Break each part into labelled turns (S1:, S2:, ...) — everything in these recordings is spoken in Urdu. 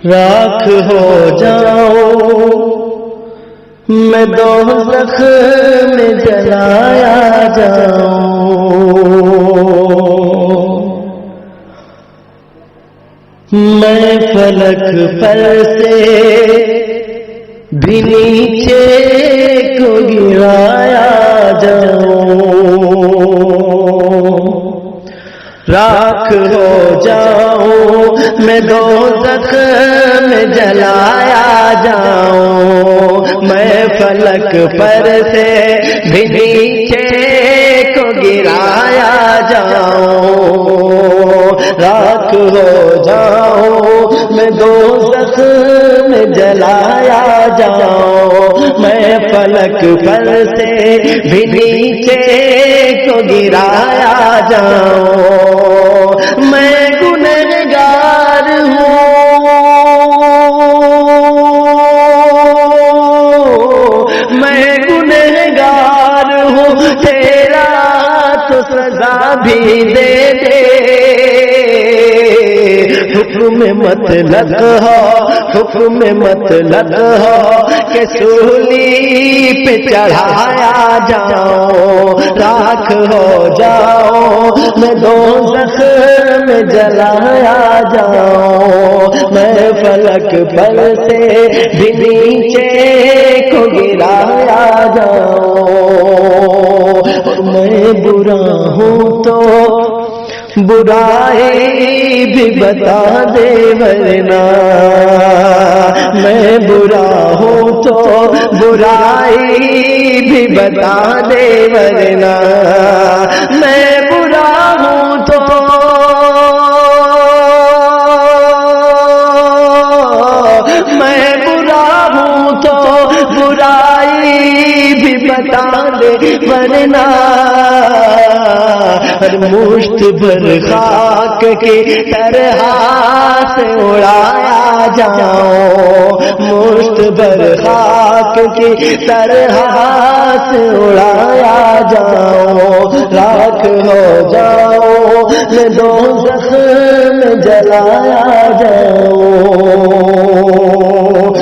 S1: راکھ ہو جاؤں میں دوزخ میں جلایا جاؤں، میں فلک پر سے بھی نیچے کو گرایا جاؤں، راکھ ہو جاؤں میں دوزخ میں جلایا جاؤں، میں فلک پر سے بھی نیچے کو گرایا جاؤں، راکھ ہو جاؤں میں دوزخ میں جلایا جاؤں، میں فلک پر سے بھی نیچے کو گرایا جاؤں، میں گنہگار ہوں، میں گنہگار ہوں، تیرا تو سزا بھی دے دے، حکم مطلق ہو، حکم مطلق ہو کہ سولی پہ چڑھایا جاؤں، راکھ ہو جاؤں میں دوزخ میں جلایا جاؤں، میں فلک پر سے بھی نیچے کو گرایا جاؤں، میں برا ہوں تو برائی بھی بتا دے ورنہ، میں برا ہوں تو برائی بھی بتا دے ورنہ، میں برا ہوں تو میں برا ہوں تو برائی بھی بتا دے ورنہ، ہر مشت بھر خاک کی طرح سے اڑایا جاؤں، مشت بھر خاک کی طرح سے اڑایا جاؤں، راکھ ہو جاؤں میں دوزخ میں جلایا جاؤں،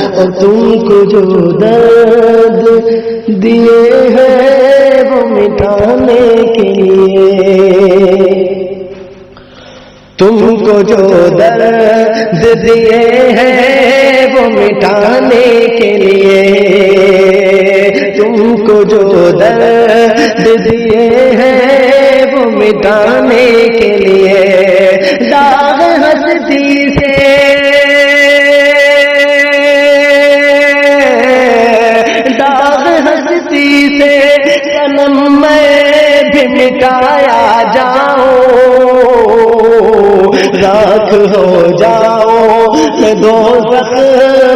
S1: اور تم کو جو درد دیے ہیں وہ مٹانے کے لیے، تم کو جو درد دیے ہیں وہ مٹانے کے لیے، تم کو جو درد دیے ہیں وہ مٹانے کے لیے، داغ ہستی سے صنم میں بھی مٹایا جاؤں، راکھ ہو جاؤں میں دوزخ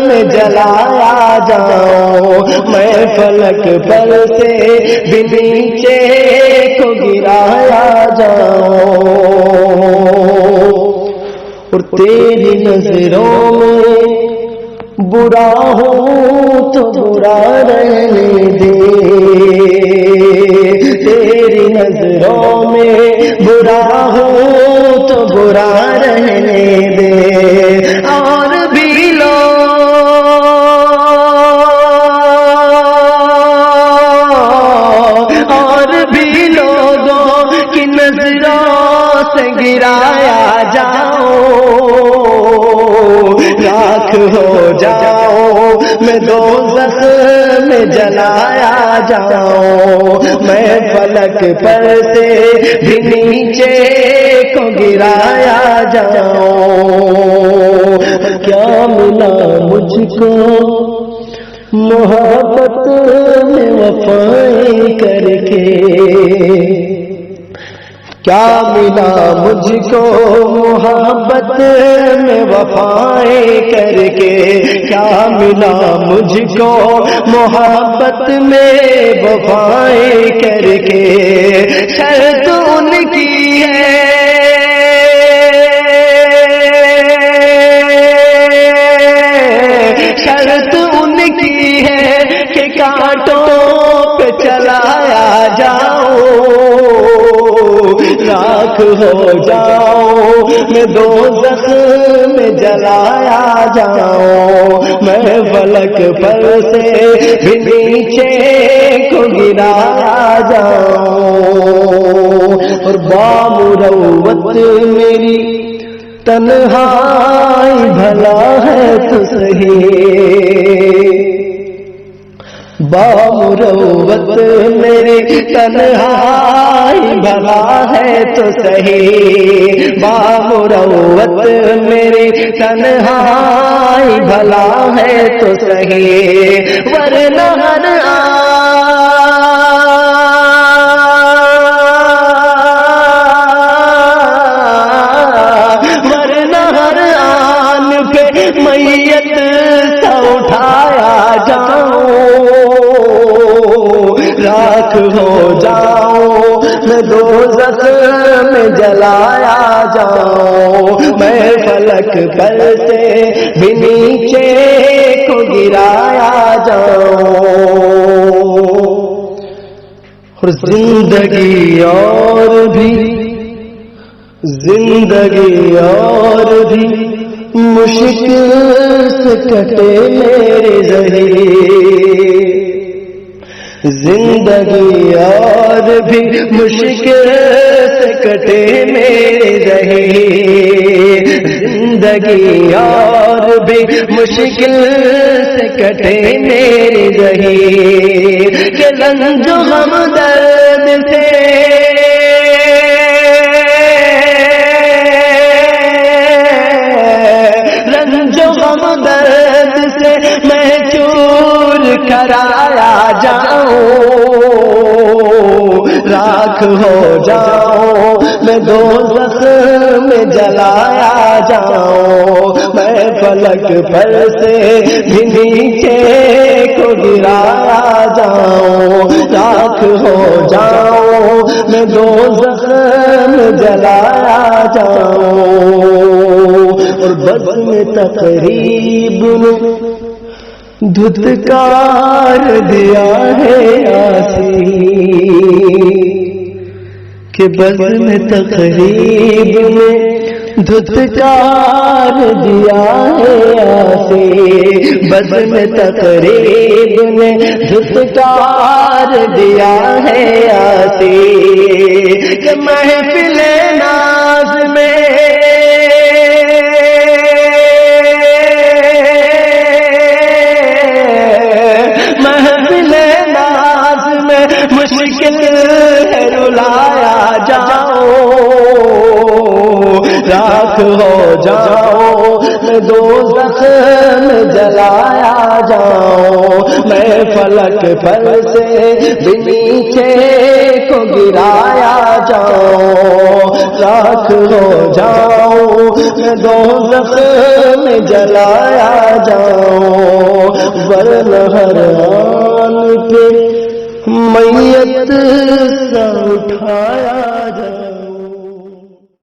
S1: میں جلایا جاؤں، میں فلک پر سے بھی نیچے کو گرایا جاؤں، اور تیری نظروں میں برا ہوں تو برا رہنے دے، تیری نظروں میں برا ہوں تو برا رہنے دے، اور بھی لوگوں کی نظروں سے گرایا جاؤں، راکھ ہو جاؤں میں دوزخ میں جلایا جاؤں، میں فلک پر سے بھی نیچے کو گرایا جاؤں، کیا ملا مجھ کو محبت میں وفائیں کر کے، کیا ملا مجھ کو محبت میں وفائیں کر کے، کیا ملا مجھ کو محبت میں وفائیں کر کے، شرط ان کی ہے شرط ان کی ہے کہ کانٹوں پہ چلایا جاؤ، راکھ ہو جاؤ میں دوزخ میں جلایا جاؤں، میں فلک پر سے بھی نیچے کو گرایا جاؤں، اور بامروت میری تنہائی بھلا ہے تو سہی، بامروت میری تنہائی بھلا ہے تو سہی، بامروت میری تنہائی بھلا ہے تو سہی، ورنہ ہر میت سا اٹھایا جاؤں، راکھ ہو جاؤں، میں دوزخ میں جلایا جاؤں، میں فلک پر سے بھی نیچے کو گرایا جاؤں، اور زندگی اور بھی مشکل سے کٹے میرے زہی، زندگی اور بھی مشکل سے کٹے میرے زہی، زندگی اور بھی مشکل سے کٹے میرے زہی، کہ رنج و غم درد سے درد سے میں چور کرایا جاؤں، راکھ ہو جاؤں، میں دوزخ میں جلایا جاؤں، میں فلک پر سے بھی نیچے کو گرایا جاؤں، راکھ ہو جاؤں، میں دوزخ میں جلایا جاؤں، اور بزم تقریب نے دھتکار دیا ہے آسی، کہ بزم تقریب نے دھتکار دیا ہے آسی، بزم تقریب نے دھتکار دیا ہے آسی، کہ محفل ناز میں مشکل ہے رلایا جاؤں، راکھ ہو جاؤں، میں دوزخ میں جلایا جاؤں، میں فلک پر سے بھی نیچے کو گرایا جاؤں، راکھ ہو جاؤں، میں دوزخ میں جلایا جاؤں، ورنہ ہر آن پہ میت سا اٹھایا جاؤں۔